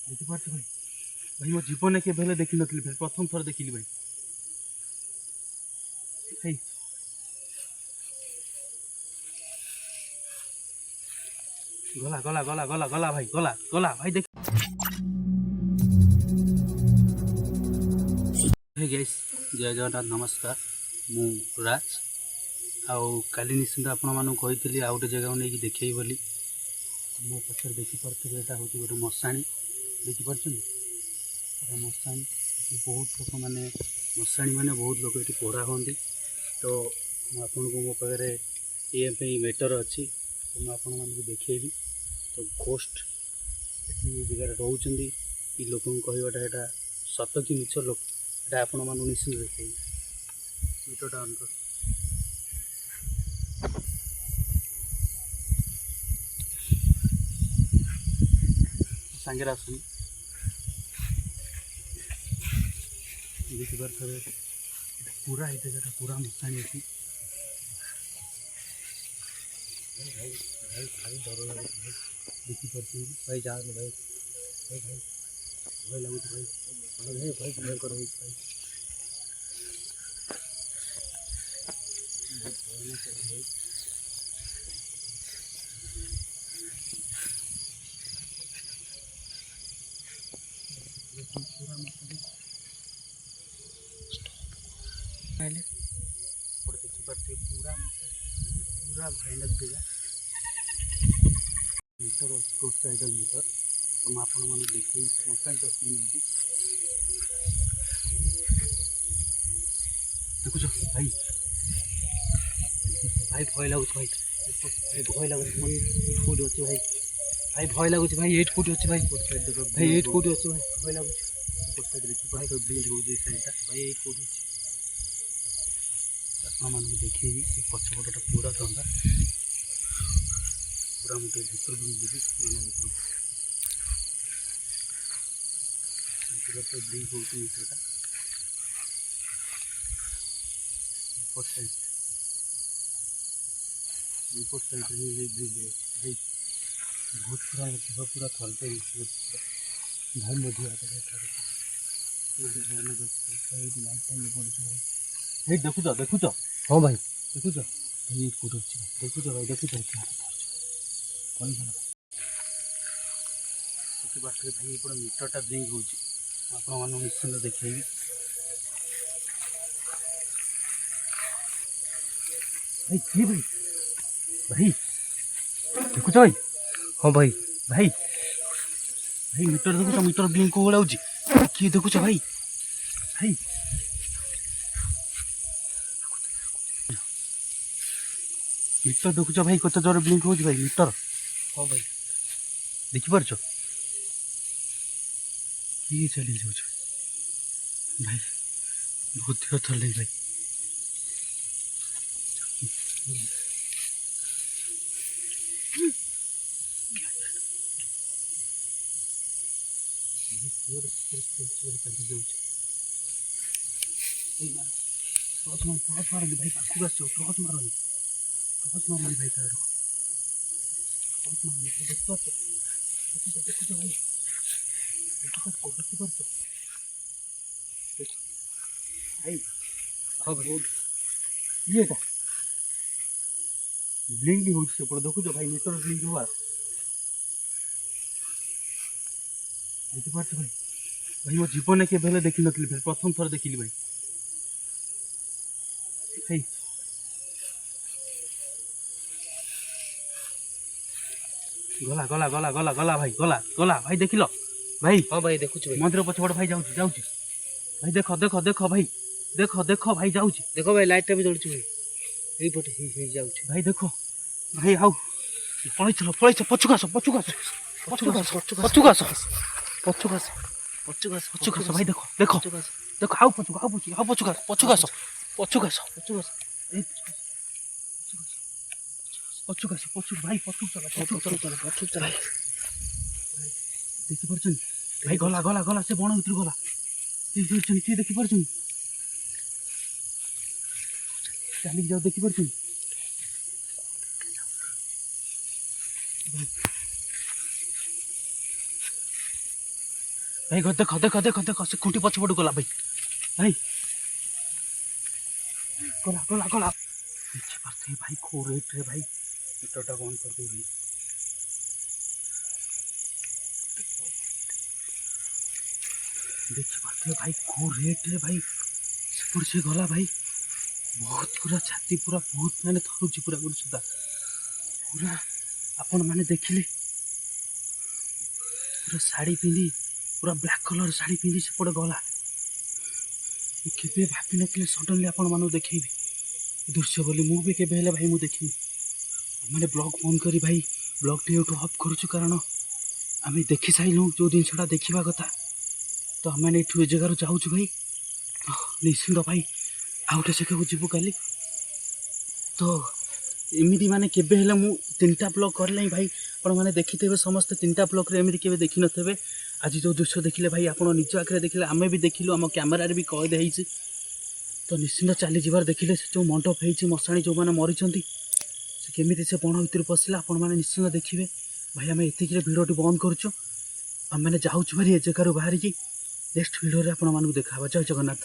देखिपार भाई भाई मो जीवन के भेले देखी नथली भाई प्रथम थर देखिली भाई भाई गला गला गला गला गला भाई गला गला भाई देख हे गाइस जय जगन्नाथ नमस्कार मु राज आउ काली निश्चिंत आपण मानू कही आउ गोटे जगह नहीं देखी बोली मो पचर देखिपे यहाँ हूँ गोटे मशाणी देखिपुन मशाणी बहुत लोक मैंने मशाणी मैंने बहुत लोग ये पढ़ा होती तो आपन को मो पाखे ये मैटर अच्छी तो मुझे आपण मानक देखी तो घोस्ट ये जगह रोचे ये लोक कहवाटा यहाँ सत कि मिछ लोक ये आपण मानक निश्चित देखी मीटरटा ऑन कर सांगे आसनी देखिपार थे पूरा ये जगह पूरा मशाणी अच्छी भाई भाई भाई डर लगे भाई देखिपार भाई जा भाई भाई भाई भय लगुच भाई भाई भाई भयंकर हो भाई भाई पूरा मशाणी पहले और देखिपार पूरा पूरा भयानक जगह मीटर कोस्टाइडल मीटर तो मैं आपण मैंने देखी मशाणी दर्शन देखुच भाई भाई भय लगुच भाई भाई भय लगुच मैं फुट अच्छे भाई भाई भय लगुच भाई 8 फुट अच्छे भाई भाई 8 फुट अच्छे भाई भय लगुच देखी भाई तो ब्रिज हो साइडा भाई 8 फुट अच्छे आप देखी पछपटा पूरा धंदा पूरा मुझे भर भी जी भर तो ब्रिज हो मीटरटा रिपोर्ट साइड ब्रिज भाई बहुत पूरा देह पूरा थलते भाई मध्य भाई देखुच देखुच हाँ भाई देखुच भाई कौट अच्छे देखुच भाई देखुच बाटे भाई पूरा मीटरटा ब्लिंक हो आप निश्चिंत देखी भाई किए भाई भाई देखुच भाई हाँ भाई भाई भाई मीटर देखुच मीटर ब्लिंक हो गला किए देखुच भाई भाई मीटर देखुच भाई कत जोर ब्लिंक हो भाई मीटर हाँ भाई देखिपार किए चली जाऊँ भाई बहुत देह थर भाई टॉर्च मारनी भाई पाखक आस टॉर्च मारनी भाई तार टॉर्च मारनी देखुच भाई देखिपार भाई हाँ बहुत ये ब्लिंक भी हो देखुच भाई मीटर ब्लिंक हुआ देखिपार भाई भाई मो जीवन के भेले देखी नथली भाई प्रथम थर देखिली भाई भाई गला गला गला गला गला भाई गला गला भाई देख लो भाई हाँ भाई देखुच मंदिर पछपट भाई जाऊँ जाऊँ भाई देख देख देख भाई देख देख भाई जाऊँ देखो भाई लाइट भी जलुच भाई यही पटे जाऊँ भाई देखो भाई आउ पड़े पछुक आस पछुक आस पछुक आस पछुक आस पछुक आस पछुक आस पछुक आस भाई देखो देखो देखो आउ पछुक आउ पछुक आउ पछुक आस पछुक आस पछुक आस पछुक आस पछुक आस पछुक भाई पछुक चला पछुक चला देखी पार भाई गला गला गला से बण भर गला किए देखी पार चलिक जाओ देखी पार भाई ଦେଖ ସେ ଖୁଣ୍ଟି ପଛପଟୁ ଗଲା ଭାଇ ଭାଇ ଗଲା ଦେଖିପାରୁଥିବେ ଭାଇ କୋଉ ରେଟ୍ରେ ଭାଇ ମିଟରଟା ବନ୍ଦ କରିଦେବି ଭାଇ ଦେଖିପାରୁଥିବେ ଭାଇ କୋଉ ରେଟ୍ରେ ଭାଇ ସେପଟେ ସେ ଗଲା ଭାଇ ବହୁତ ପୁରା ଛାତି ପୁରା ବହୁତ ମାନେ ଥରୁଛି ପୁରା ଗୋଟେ ସୁଦ୍ଧା ପୁରା ଆପଣମାନେ ଦେଖିଲେ ପୁରା ଶାଢ଼ୀ ପିନ୍ଧି ପୁରା ବ୍ଲାକ୍ କଲର୍ ଶାଢ଼ୀ ପିନ୍ଧି ସେପଟେ ଗଲା ମୁଁ କେବେ ଭାବିନଥିଲି ସଡନ୍ଲି ଆପଣମାନଙ୍କୁ ଦେଖେଇବି ଦୃଶ୍ୟ ବୋଲି ମୁଁ ବି କେବେ ହେଲେ ଭାଇ ମୁଁ ଦେଖିନି ମାନେ ବ୍ଲଗ୍ ବନ୍ଦ କରି ଭାଇ ବ୍ଲଗ୍ଟି ଏଠୁ ଅଫ୍ କରୁଛୁ କାରଣ ଆମେ ଦେଖିସାରିଲୁ ଯେଉଁ ଜିନିଷଟା ଦେଖିବା କଥା ତ ଆମେ ଏଠୁ ଏ ଜାଗାରୁ ଯାଉଛୁ ଭାଇ ତ ନିଶ୍ଚିନ୍ତ ଭାଇ ଆଉ ଗୋଟେ ଜାଗାକୁ ଯିବୁ କାଲି ତ ଏମିତି ମାନେ କେବେ ହେଲେ ମୁଁ 3ଟା ବ୍ଲଗ୍ କରିଲେ ହିଁ ଭାଇ ଆପଣମାନେ ଦେଖିଥିବେ ସମସ୍ତେ 3ଟା ବ୍ଲଗ୍ରେ ଏମିତି କେବେ ଦେଖିନଥିବେ ଆଜି ଯେଉଁ ଦୃଶ୍ୟ ଦେଖିଲେ ଭାଇ ଆପଣ ନିଜ ଆଖିରେ ଦେଖିଲେ ଆମେ ବି ଦେଖିଲୁ ଆମ କ୍ୟାମେରାରେ ବି କଏଦ ହେଇଛି ତ ନିଶ୍ଚିନ୍ତ ଚାଲିଯିବାର ଦେଖିଲେ ସେ ଯେଉଁ ମଣ୍ଡପ ହେଇଛି ମଶାଣି ଯେଉଁମାନେ ମରିଛନ୍ତି ସେ କେମିତି ସେ ବଣ ଭିତରେ ପଶିଲା ଆପଣମାନେ ନିଶ୍ଚିନ୍ତ ଦେଖିବେ ଭାଇ ଆମେ ଏତିକିରେ ଭିଡ଼ିଓଟି ବନ୍ଦ କରୁଛୁ ଆମେମାନେ ଯାଉଛୁ ଭାରି ଏ ଜାଗାରୁ ବାହାରିକି ନେକ୍ସଟ ଭିଡ଼ିଓରେ ଆପଣମାନଙ୍କୁ ଦେଖାହେବା ଜୟ ଜଗନ୍ନାଥ।